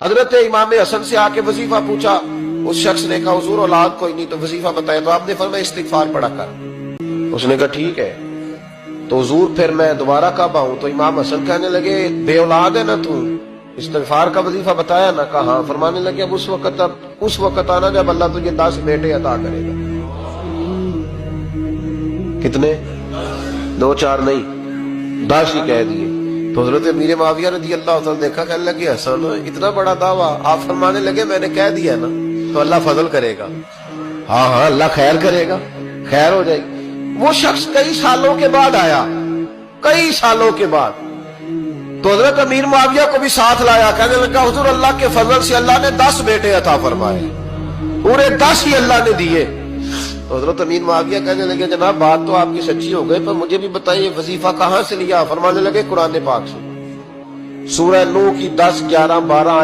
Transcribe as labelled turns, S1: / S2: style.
S1: حضرت امام حسن سے آ کے وظیفہ پوچھا، اس شخص نے کہا حضور اولاد کوئی نہیں تو وظیفہ بتایا، تو آپ نے فرمایا استغفار پڑھا کر۔ اس نے کہا ٹھیک ہے۔ تو حضور پھر میں دوبارہ کب آؤں؟ تو امام حسن کہنے لگے بے اولاد ہے نا تو، استغفار کا وظیفہ بتایا نا؟ کہا ہاں۔ فرمانے لگے اب اس وقت آنا جب اللہ تجھے 10 بیٹے عطا کرے گا۔ کتنے؟ 2 4 نہیں، 10 ہی کہہ دیے۔ تو حضرت امیر معاویہ رضی اللہ تعالیٰ دیکھا، کہنے لگے حسن اتنا بڑا دعویٰ؟ آپ فرمانے لگے میں نے کہہ دیا نا تو اللہ فضل کرے گا۔ ہاں ہاں اللہ خیر کرے گا، خیر ہو جائے گی۔ وہ شخص کئی سالوں کے بعد آیا، کئی سالوں کے بعد، تو حضرت امیر معاویہ کو بھی ساتھ لایا، کہنے لگا حضور اللہ کے فضل سے اللہ نے 10 بیٹے عطا فرمائے، پورے 10 ہی اللہ نے دیے۔ تو حضرت امیر معاویہ کہنے لگے جناب بات تو آپ کی سچی ہو گئی، پر مجھے بھی بتائیے وظیفہ کہاں سے لیا؟ فرمانے لگے قرآن پاک سے، سورہ نوح کی 10 11 12